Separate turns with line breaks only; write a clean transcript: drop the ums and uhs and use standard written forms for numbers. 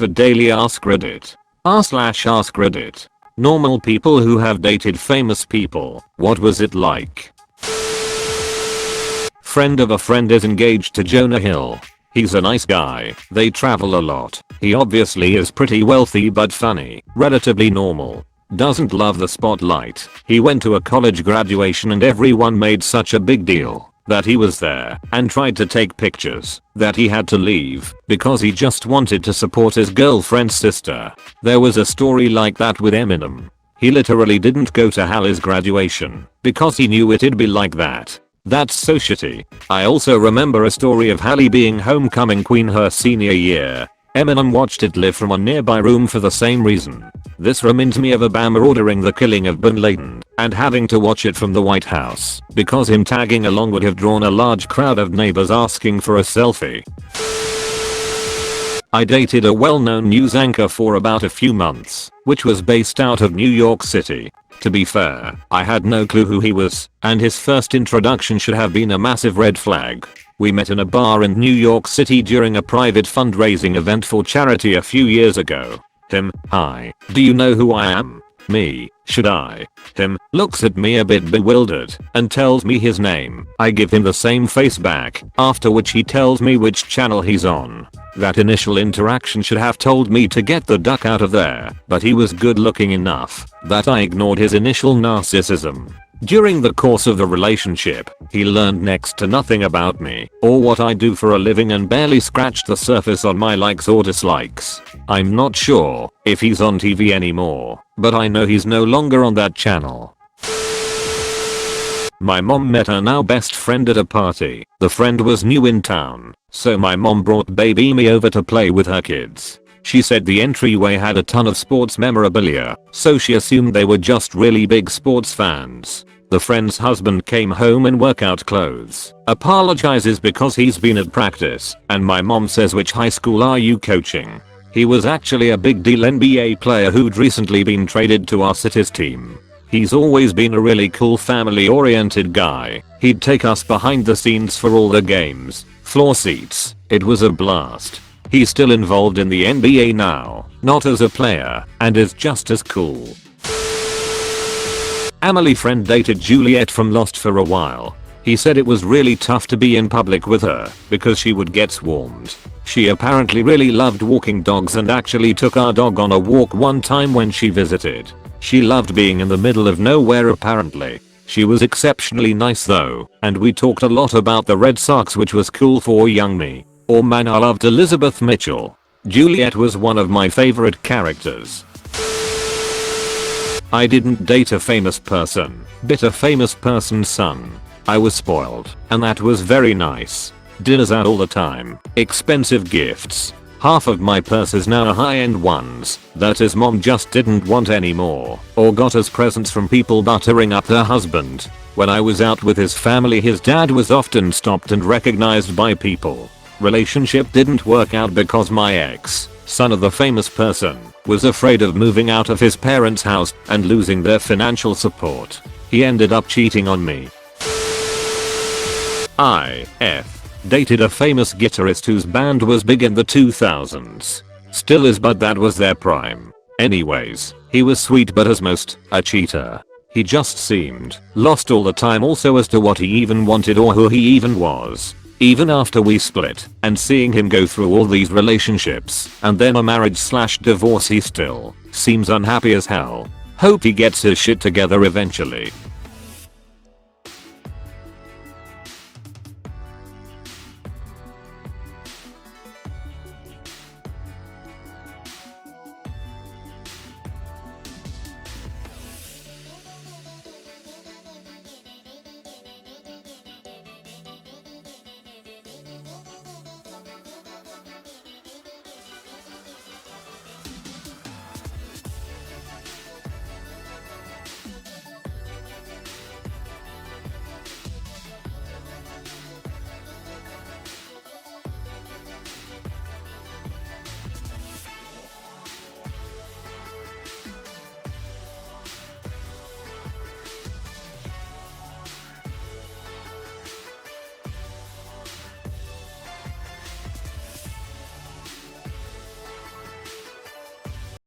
for daily Ask Reddit. r/Ask Reddit. Normal people who have dated famous people. What was it like? Friend of a friend is engaged to Jonah Hill. He's a nice guy. They travel a lot. He obviously is pretty wealthy but funny. Relatively normal. Doesn't love the spotlight. He went to a college graduation and everyone made such a big deal that he was there and tried to take pictures that he had to leave because he just wanted to support his girlfriend's sister. There was a story like that with Eminem. He literally didn't go to Hallie's graduation because he knew it'd be like that. That's so shitty. I also remember a story of Hallie being homecoming queen her senior year. Eminem watched it live from a nearby room for the same reason. This reminds me of Obama ordering the killing of Bin Laden and having to watch it from the White House because him tagging along would have drawn a large crowd of neighbors asking for a selfie. I dated a well-known news anchor for about a few months, which was based out of New York City. To be fair, I had no clue who he was, and his first introduction should have been a massive red flag. We met in a bar in New York City during a private fundraising event for charity a few years ago. Him, hi, do you know who I am? Me, should I? Him, looks at me a bit bewildered and tells me his name. I give him the same face back, after which he tells me which channel he's on. That initial interaction should have told me to get the duck out of there, but he was good looking enough that I ignored his initial narcissism. During the course of the relationship, he learned next to nothing about me or what I do for a living and barely scratched the surface on my likes or dislikes. I'm not sure if he's on TV anymore, but I know he's no longer on that channel. My mom met her now best friend at a party. The friend was new in town, so my mom brought baby me over to play with her kids. She said the entryway had a ton of sports memorabilia, so she assumed they were just really big sports fans. The friend's husband came home in workout clothes, apologizes because he's been at practice, and my mom says, which high school are you coaching? He was actually a big deal NBA player who'd recently been traded to our city's team. He's always been a really cool family-oriented guy. He'd take us behind the scenes for all the games, floor seats. It was a blast. He's still involved in the NBA now, not as a player, and is just as cool. Emily friend dated Juliet from Lost for a while. He said it was really tough to be in public with her because she would get swarmed. She apparently really loved walking dogs and actually took our dog on a walk one time when she visited. She loved being in the middle of nowhere apparently. She was exceptionally nice though, and we talked a lot about the Red Sox, which was cool for young me. Oh man, I loved Elizabeth Mitchell. Juliet was one of my favorite characters. I didn't date a famous person, but a famous person's son. I was spoiled, and that was very nice. Dinners out all the time, expensive gifts. Half of my purse is now high-end ones that his mom just didn't want anymore, or got as presents from people buttering up her husband. When I was out with his family, his dad was often stopped and recognized by people. Relationship didn't work out because my ex, son of the famous person, was afraid of moving out of his parents' house and losing their financial support. He ended up cheating on me. Dated a famous guitarist whose band was big in the 2000s. Still is, but that was their prime. Anyways, he was sweet but as most, a cheater. He just seemed lost all the time also as to what he even wanted or who he even was. Even after we split, and seeing him go through all these relationships and then a marriage/divorce, he still seems unhappy as hell. Hope he gets his shit together eventually.